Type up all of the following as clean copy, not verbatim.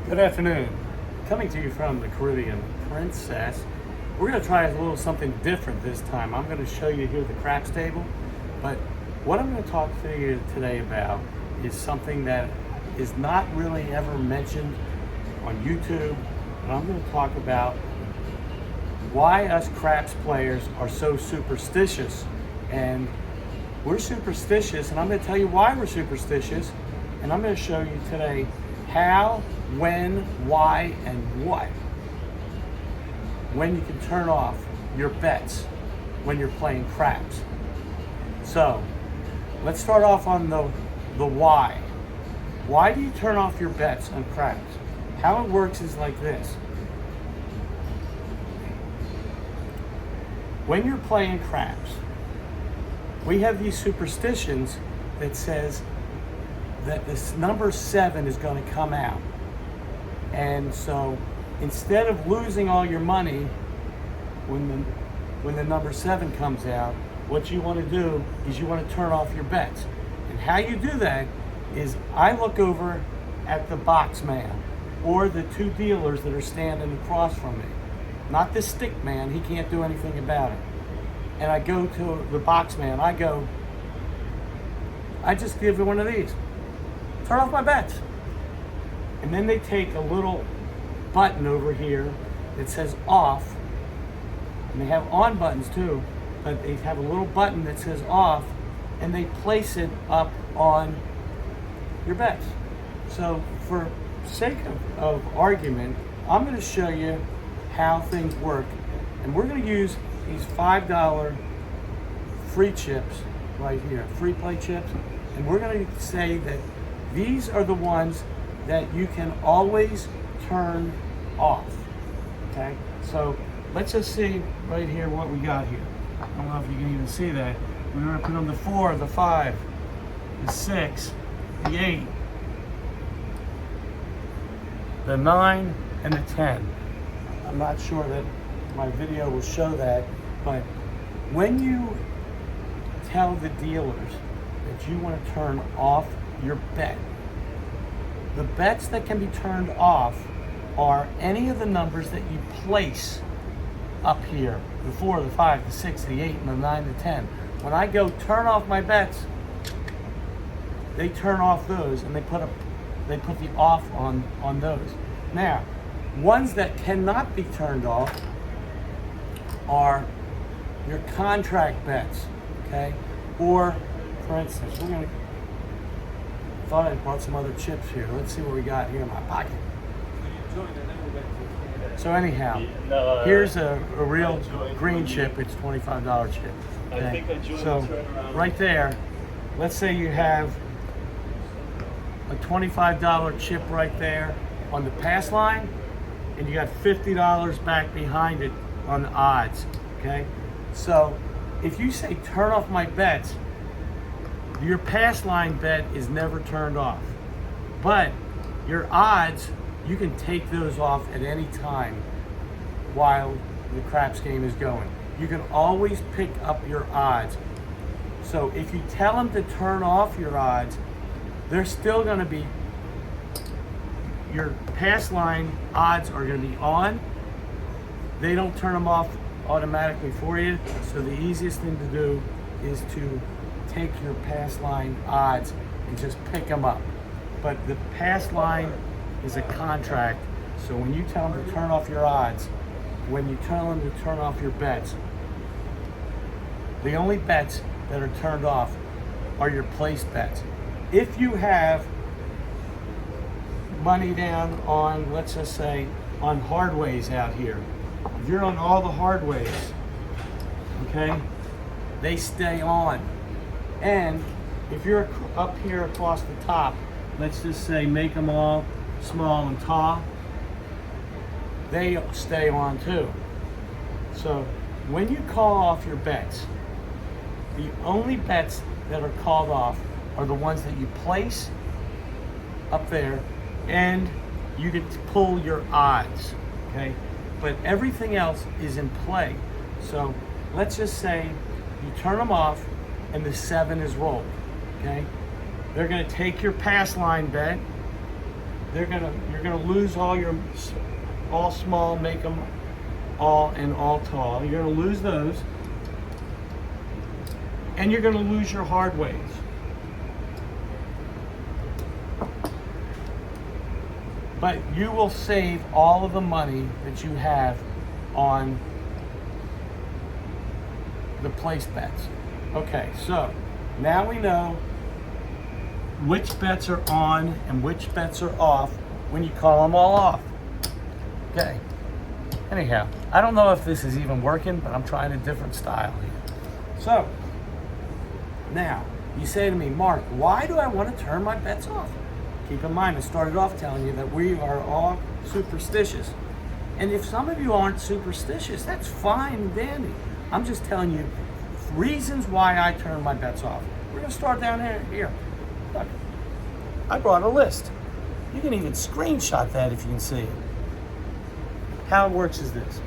Good afternoon. Coming to you from the Caribbean Princess. We're going to try a little something different this time. I'm going to show you here the craps table, but what I'm going to talk to you today about is something that is not really ever mentioned on YouTube, and I'm going to talk about why us craps players are so superstitious. And we're superstitious, and I'm going to tell you why we're superstitious, and I'm going to show you today how, when, why, and what. When you can turn off your bets when you're playing craps. So, let's start off on the why. Why do you turn off your bets on craps? How it works is like this. When you're playing craps, we have these superstitions that says that this number 7 is going to come out. And so instead of losing all your money when the number 7 comes out, what you want to do is you want to turn off your bets. And how you do that is I look over at the box man or the two dealers that are standing across from me. Not the stick man, he can't do anything about it. And I go to the box man, I just give you one of these. Turn off my bets. And then they take a little button over here that says off, and they have on buttons too, but they have a little button that says off, and they place it up on your bets. So for sake of argument, I'm going to show you how things work, and we're going to use these $5 free chips right here, free play chips, and we're going to say that these are the ones that you can always turn off. Okay, so let's just see right here what we got here. I don't know if you can even see that. We're going to put on the 4, the 5, the 6, the 8, the 9, and the 10. I'm not sure that my video will show that, but when you tell the dealers that you want to turn off your bet, the bets that can be turned off are any of the numbers that you place up here, the 4, the 5, the 6, the 8, and the 9, the 10. When I go turn off my bets, they turn off those, and they put the off on those. Now, ones that cannot be turned off are your contract bets, okay? Or, for instance, thought I brought some other chips here. Let's see what we got here in my pocket. So anyhow, here's a real green chip. It's $25 chip. Okay? So right there, let's say you have a $25 chip right there on the pass line, and you got $50 back behind it on the odds. Okay? So if you say turn off my bets, your pass line bet is never turned off. But your odds, you can take those off at any time while the craps game is going. You can always pick up your odds. So if you tell them to turn off your odds, they're still going to be, your pass line odds are going to be on. They don't turn them off automatically for you. So the easiest thing to do is to take your pass line odds and just pick them up. But the pass line is a contract, so when you tell them to turn off your odds, when you tell them to turn off your bets, the only bets that are turned off are your place bets. If you have money down on, let's just say, on hardways out here, if you're on all the hardways, okay, they stay on. And if you're up here across the top, let's just say make them all small and tall, they stay on too. So when you call off your bets, the only bets that are called off are the ones that you place up there, and you get to pull your odds, okay? But everything else is in play. So let's just say you turn them off and the 7 is rolled, okay? They're gonna take your pass line bet, you're gonna lose all small, make them all and all tall. You're gonna lose those, and you're gonna lose your hard ways. But you will save all of the money that you have on the place bets. Okay, so now we know which bets are on and which bets are off when you call them all off. Okay, anyhow, I don't know if this is even working, but I'm trying a different style here. So, now, you say to me, Mark, why do I want to turn my bets off? Keep in mind, I started off telling you that we are all superstitious. And if some of you aren't superstitious, that's fine and dandy. I'm just telling you reasons why I turn my bets off. We're going to start down here. Look, I brought a list. You can even screenshot that if you can see it. How it works is this.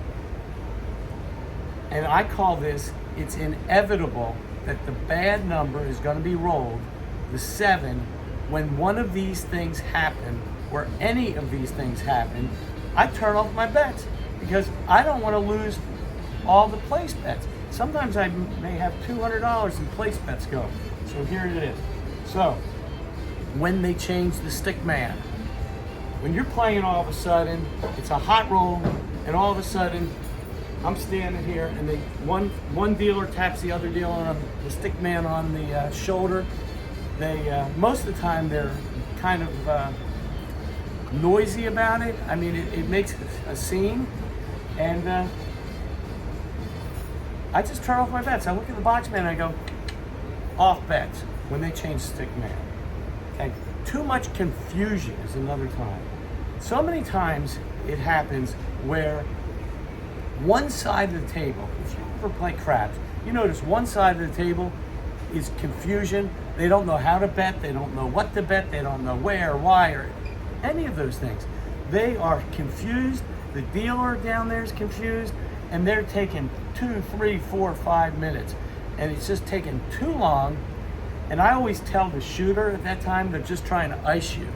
And I call this, it's inevitable that the bad number is going to be rolled, the 7, when one of these things happen, or any of these things happen. I turn off my bets because I don't want to lose all the place bets. Sometimes I may have $200 in place bets go. So here it is. So when they change the stick man, when you're playing all of a sudden, it's a hot roll, and all of a sudden I'm standing here and one dealer taps the other dealer on the stick man on the shoulder. They most of the time they're kind of noisy about it. I mean, it makes a scene, and I just turn off my bets. I look at the box man and I go, off bets when they change stick man. Okay, too much confusion is another time. So many times it happens where one side of the table, if you ever play craps, you notice one side of the table is confusion. They don't know how to bet. They don't know what to bet. They don't know where, why, or any of those things. They are confused. The dealer down there is confused, and they're taking 2, 3, 4, 5 minutes, and it's just taking too long. And I always tell the shooter at that time, they're just trying to ice you.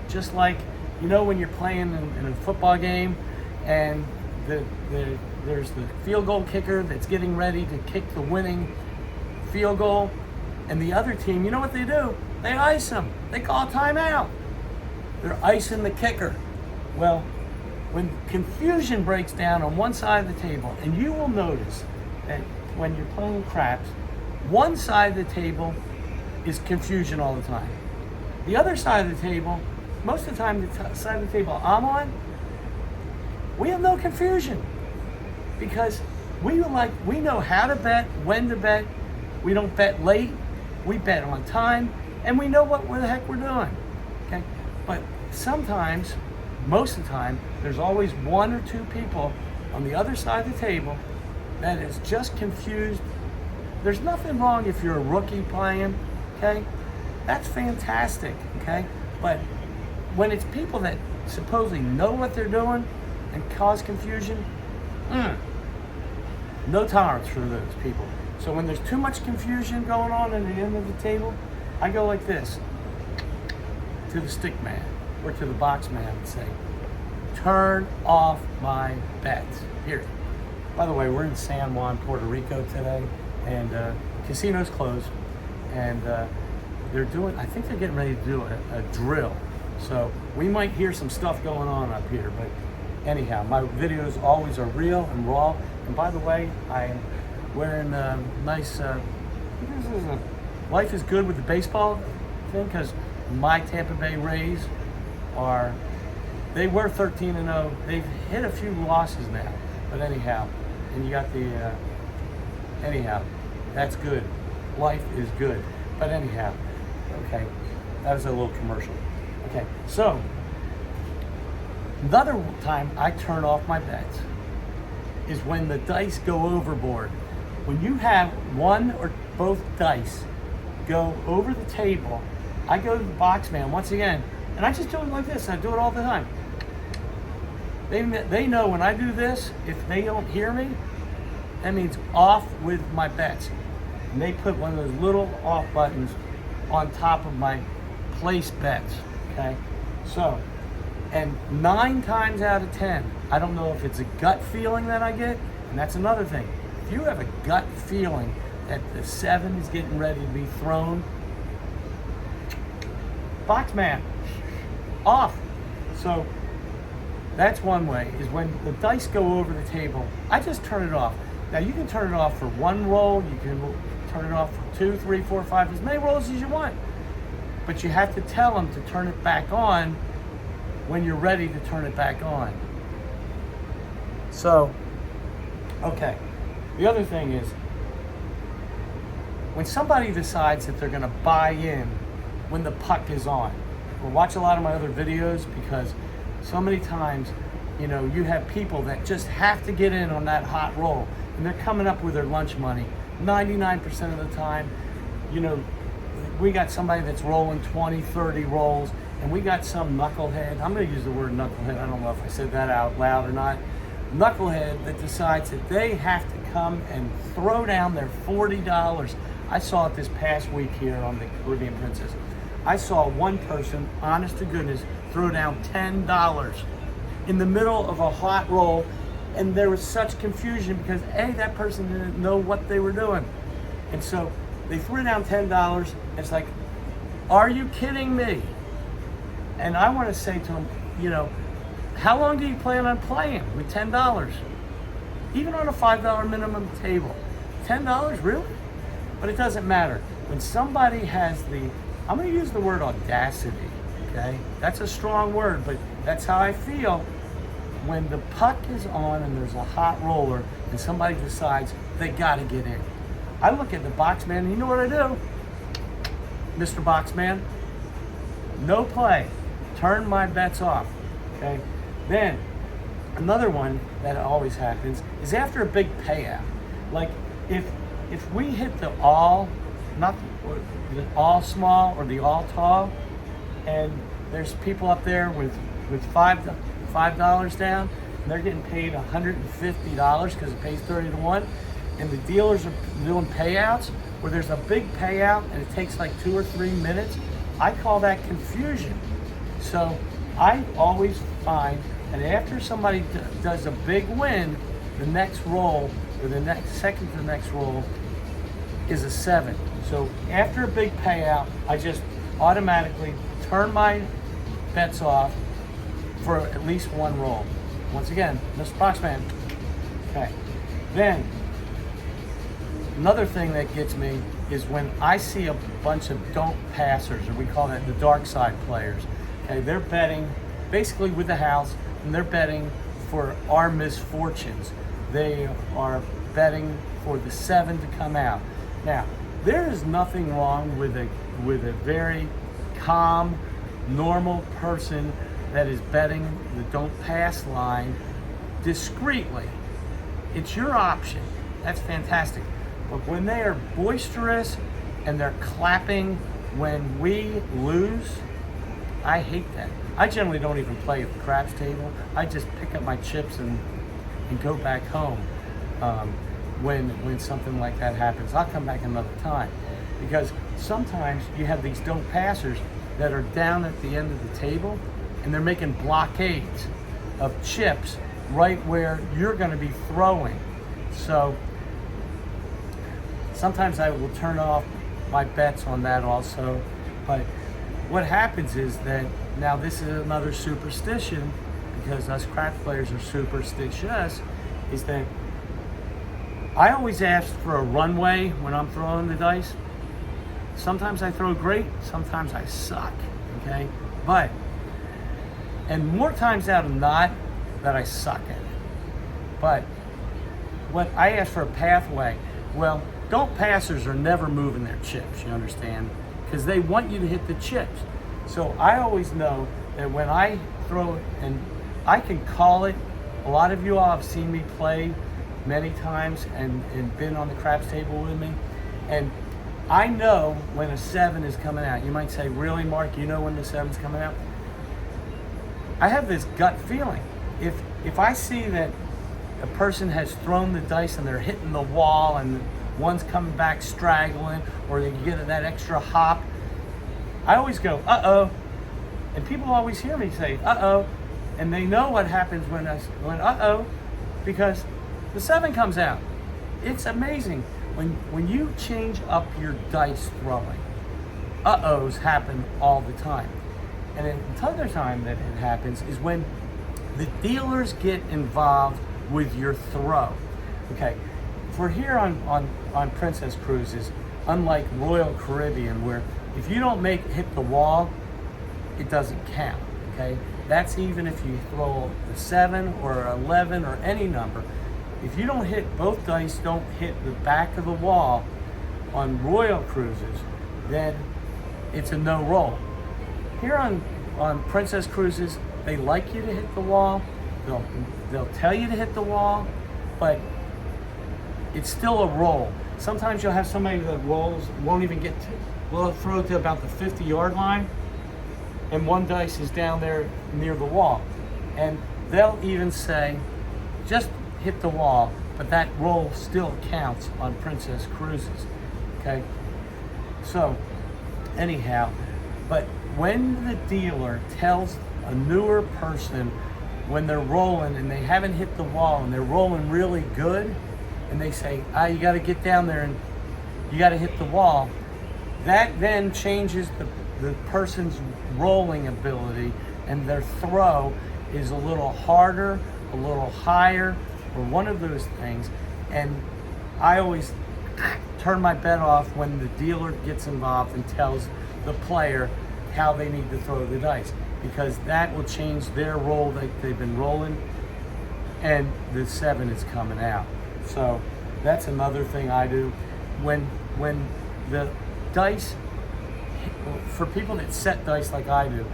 Just like, you know, when you're playing in a football game and there's the field goal kicker that's getting ready to kick the winning field goal, and the other team, you know what they do? They ice them. They call timeout. They're icing the kicker. Well, when confusion breaks down on one side of the table, and you will notice that when you're playing craps, one side of the table is confusion all the time. The other side of the table, most of the time the side of the table I'm on, we have no confusion because we know how to bet, when to bet. We don't bet late, we bet on time, and we know what the heck we're doing. Okay, but sometimes, most of the time, there's always 1 or 2 people on the other side of the table that is just confused. There's nothing wrong if you're a rookie playing, okay? That's fantastic, okay? But when it's people that supposedly know what they're doing and cause confusion, no tolerance for those people. So when there's too much confusion going on at the end of the table, I go like this to the stick man or to the box man and say, turn off my bets. Here. By the way, we're in San Juan, Puerto Rico today, and casino's closed, and I think they're getting ready to do a drill. So we might hear some stuff going on up here, but anyhow, my videos always are real and raw. And by the way, I am wearing a nice, life is good with the baseball thing, because my Tampa Bay Rays they were 13-0. They've hit a few losses now, but anyhow, and you got anyhow, that's good. Life is good. But anyhow, okay, that was a little commercial. Okay, so another time I turn off my bets is when the dice go overboard. When you have one or both dice go over the table, I go to the box man once again, and I just do it like this. I do it all the time. They know when I do this, if they don't hear me, that means off with my bets. And they put one of those little off buttons on top of my place bets, okay? So And 9 times out of 10, I don't know if it's a gut feeling that I get, and that's another thing. If you have a gut feeling that the 7 is getting ready to be thrown, box man, off. So that's one way, is when the dice go over the table, I just turn it off. Now you can turn it off for 1 roll, you can turn it off for 2, 3, 4, 5, as many rolls as you want. But you have to tell them to turn it back on when you're ready to turn it back on. So, okay. The other thing is, when somebody decides that they're going to buy in when the puck is on, or watch a lot of my other videos, because so many times, you know, you have people that just have to get in on that hot roll, and they're coming up with their lunch money 99% of the time. You know, we got somebody that's rolling 20, 30 rolls, and we got some knucklehead, I'm going to use the word knucklehead, I don't know if I said that out loud or not, knucklehead that decides that they have to come and throw down their $40. I saw it this past week here on the Caribbean Princess. I saw one person, honest to goodness, throw down $10 in the middle of a hot roll, and there was such confusion because A, that person didn't know what they were doing. And so they threw down $10. It's like, are you kidding me? And I want to say to them, you know, how long do you plan on playing with $10? Even on a $5 minimum table. $10, really? But it doesn't matter. When somebody has the, I'm going to use the word audacity, okay? That's a strong word, but that's how I feel. When the puck is on and there's a hot roller and somebody decides they got to get in. I look at the boxman, and you know what I do? Mr. Boxman, no play. Turn my bets off, okay? Then, another one that always happens is after a big payout. Like, if we hit the all, not the all small or the all tall, and there's people up there with $5 down, and they're getting paid $150 because it pays 30 to 1, and the dealers are doing payouts where there's a big payout and it takes like 2 or 3 minutes, I call that confusion. So I always find that after somebody does a big win, the next roll, or the next second to the next roll, is a 7. So after a big payout, I just automatically turn my bets off for at least 1 roll. Once again, Mr. Boxman. Okay. Then, another thing that gets me is when I see a bunch of don't passers, or we call that the dark side players. Okay, they're betting basically with the house, and they're betting for our misfortunes. They are betting for the 7 to come out. Now, there is nothing wrong with a very calm, normal person that is betting the don't pass line discreetly. It's your option. That's fantastic. But when they are boisterous and they're clapping when we lose, I hate that. I generally don't even play at the craps table. I just pick up my chips and go back home. When something like that happens, I'll come back another time. Because sometimes you have these don't passers that are down at the end of the table, and they're making blockades of chips right where you're going to be throwing. So sometimes I will turn off my bets on that also. But what happens is that, now this is another superstition, because us craps players are superstitious, is that I always ask for a runway when I'm throwing the dice. Sometimes I throw great, sometimes I suck, okay? But, and more times out of not, that I suck at it. But, what I ask for a pathway, well, don't passers are never moving their chips, you understand? Because they want you to hit the chips. So I always know that when I throw it, and I can call it, a lot of you all have seen me play many times and been on the craps table with me, and I know when a 7 is coming out. You might say, really, Mark, you know when the 7's coming out? I have this gut feeling. If I see that a person has thrown the dice and they're hitting the wall and one's coming back straggling, or they get that extra hop, I always go, uh-oh. And people always hear me say, uh-oh. And they know what happens when uh-oh, because the 7 comes out. It's amazing. When you change up your dice throwing, uh-ohs happen all the time. And then the other time that it happens is when the dealers get involved with your throw. Okay, for here on Princess Cruises, unlike Royal Caribbean, where if you don't hit the wall, it doesn't count. Okay, that's even if you throw the 7 or 11 or any number. If you don't hit, both dice don't hit the back of the wall on Royal Cruises, then it's a no roll. Here on Princess Cruises, they like you to hit the wall. They'll tell you to hit the wall, but it's still a roll. Sometimes you'll have somebody that won't even will throw to about the 50-yard line, and one dice is down there near the wall. And they'll even say, just hit the wall, but that roll still counts on Princess Cruises, okay? So, anyhow, but when the dealer tells a newer person when they're rolling and they haven't hit the wall and they're rolling really good, and they say, you got to get down there and you got to hit the wall, that then changes the person's rolling ability, and their throw is a little harder, a little higher, or one of those things. And I always turn my bet off when the dealer gets involved and tells the player how they need to throw the dice, because that will change their roll that they've been rolling, and the 7 is coming out. So that's another thing I do. When the dice, for people that set dice like I do,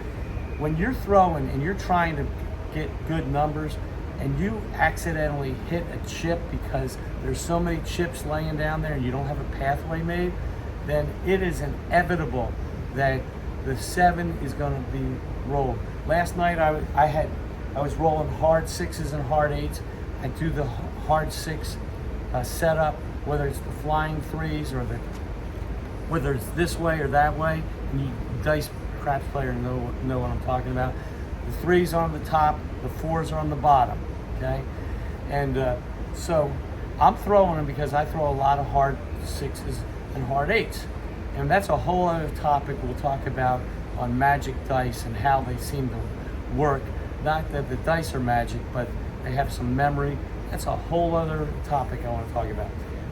when you're throwing and you're trying to get good numbers and you accidentally hit a chip because there's so many chips laying down there and you don't have a pathway made, then it is inevitable that the 7 is going to be rolled. Last night I was rolling hard 6s and hard 8s. I do the hard 6 setup, whether it's the flying 3s or whether it's this way or that way. And you dice craps player know what I'm talking about. The 3s are on the top, the 4s are on the bottom. Okay, and so I'm throwing them because I throw a lot of hard 6s and hard 8s, and that's a whole other topic we'll talk about on magic dice and how they seem to work. Not that the dice are magic, but they have some memory. That's a whole other topic I want to talk about.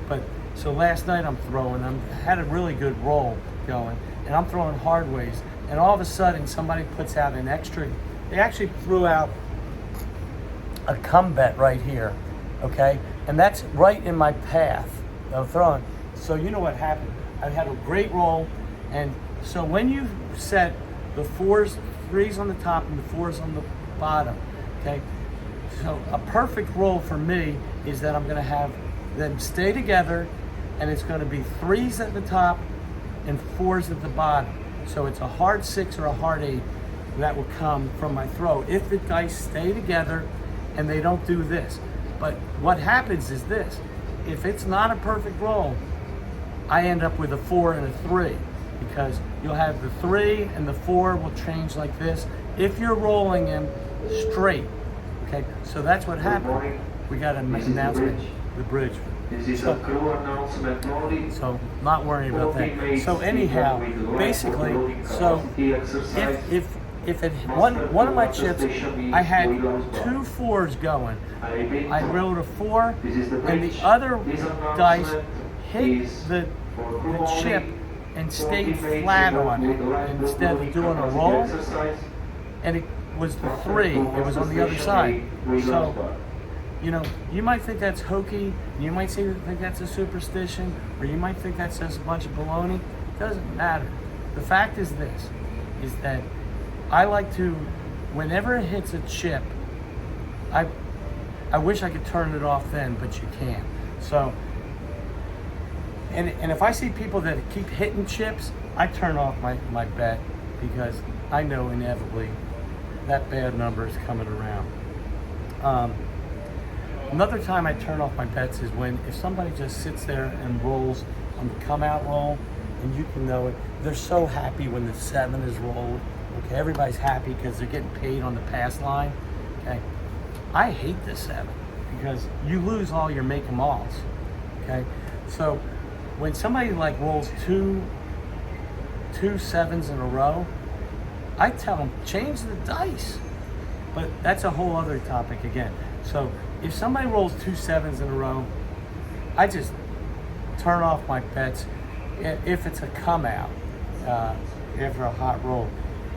But so last night I'm throwing, had a really good roll going, and I'm throwing hard ways, and all of a sudden somebody puts out an extra. They actually threw out a come bet right here, okay? And that's right in my path of throwing. So you know what happened? I had a great roll, and so when you set the 3s on the top and the 4s on the bottom, okay? So a perfect roll for me is that I'm gonna have them stay together, and it's gonna be 3s at the top and 4s at the bottom. So it's a hard 6 or a hard 8 that will come from my throw if the dice stay together and they don't do this. But what happens is this: if it's not a perfect roll, I end up with a 4 and a 3, because you'll have the 3 and the 4 will change like this if you're rolling them straight. Okay, so that's what happened. We got an announcement, the bridge. This is a crew announcement only. So not worrying about that. So anyhow, basically, so if it one of my chips, I had 2 4s going. I rolled a 4, and the other dice hit the chip and stayed flat on it instead of doing a roll. And it was the 3. It was on the other side. So, you know, you might think that's hokey, you might think that's a superstition, or you might think that's just a bunch of baloney. It doesn't matter. The fact is this, is that I like to, whenever it hits a chip, I wish I could turn it off then, but you can't. So, and if I see people that keep hitting chips, I turn off my bet, because I know inevitably that bad number is coming around. Another time I turn off my bets is if somebody just sits there and rolls on the come out roll, and you can know it. They're so happy when the 7 is rolled. Okay, everybody's happy because they're getting paid on the pass line. Okay, I hate the 7 because you lose all your make 'em alls. Okay, so when somebody like rolls two 7s in a row, I tell them change the dice. But that's a whole other topic again. So if somebody rolls 2 7s in a row, I just turn off my bets if it's a come out after a hot roll.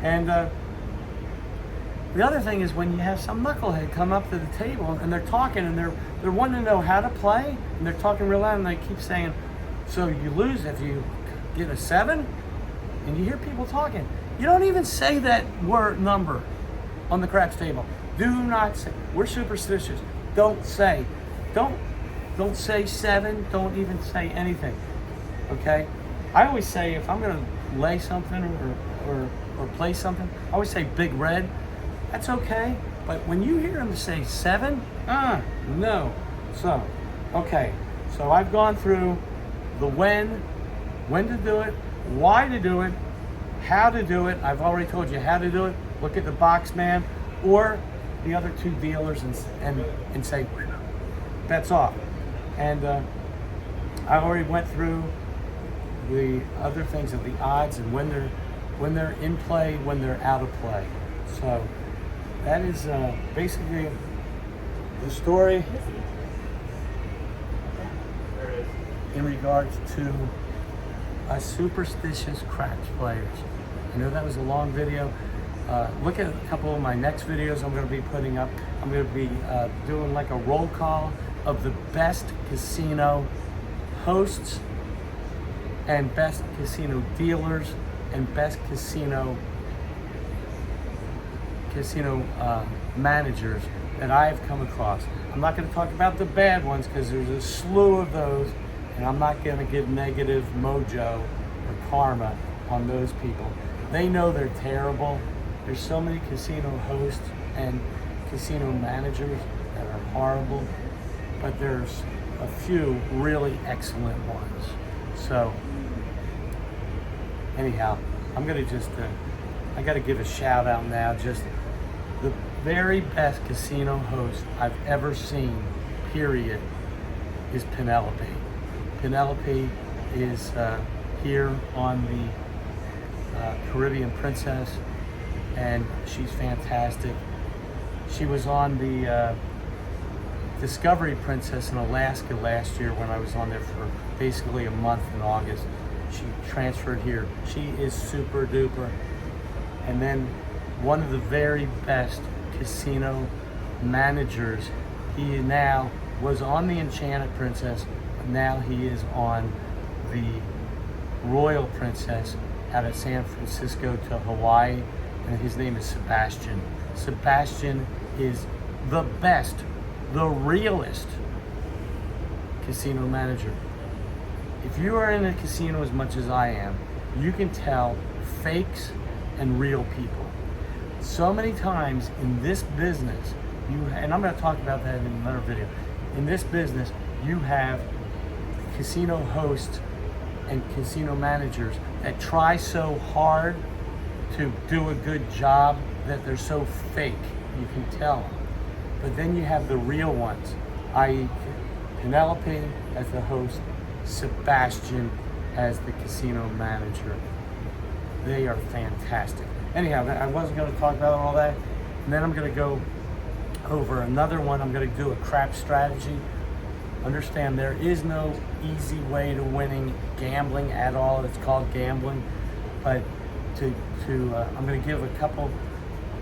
And the other thing is when you have some knucklehead come up to the table and they're talking and they're wanting to know how to play and they're talking real loud and they keep saying, so you lose if you get a 7, and you hear people talking. You don't even say that word number on the craps table. Do not say. We're superstitious. Don't say 7. Don't even say anything. Okay? I always say if I'm gonna lay something or play something, I always say big red. That's okay. But when you hear them say 7, no. So, okay. So I've gone through the when to do it, why to do it, how to do it. I've already told you how to do it. Look at the box man or the other 2 dealers and say, bets off. And I already went through the other things of the odds and when they're in play, when they're out of play. So that is basically the story in regards to superstitious craps players. I know that was a long video. Look at a couple of my next videos I'm going to be putting up. I'm going to be doing like a roll call of the best casino hosts and best casino dealers and best casino managers that I've come across. I'm not going to talk about the bad ones because there's a slew of those, and I'm not going to give negative mojo or karma on those people. They know they're terrible. There's so many casino hosts and casino managers that are horrible, but there's a few really excellent ones. So anyhow, I'm gonna just I gotta give a shout out now. Just the very best casino host I've ever seen, period, is Penelope. Penelope is here on the Caribbean Princess, and she's fantastic. She was on the Discovery Princess in Alaska last year when I was on there for basically a month in August. She transferred here. She is super duper. And then one of the very best casino managers, he now was on the Enchanted Princess, now he is on the Royal Princess out of San Francisco to Hawaii, and his name is Sebastian. Sebastian is the best, the realest casino manager. If you are in a casino as much as I am, you can tell fakes and real people. So many times in this business, and I'm going to talk about that in another video. In this business, you have casino hosts and casino managers that try so hard to do a good job that they're so fake, you can tell. But then you have the real ones, i.e. Penelope as the host, Sebastian as the casino manager. They are fantastic. Anyhow, I wasn't going to talk about all that. And then I'm going to go over another one. I'm going to do a craps strategy. Understand there is no easy way to winning gambling at all. It's called gambling. But I'm going to give a couple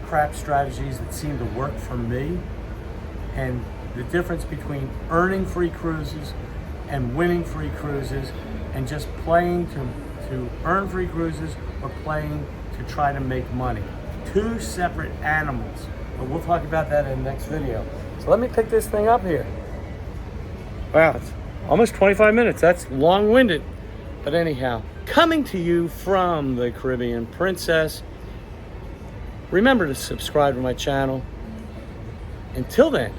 craps strategies that seem to work for me. And the difference between earning free cruises and winning free cruises and just playing to earn free cruises or playing to try to make money. Two separate animals. But we'll talk about that in the next video. So let me pick this thing up here. Wow, it's almost 25 minutes. That's long-winded. But anyhow, coming to you from the Caribbean Princess. Remember to subscribe to my channel. Until then,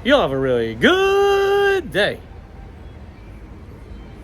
you'll have a really good day.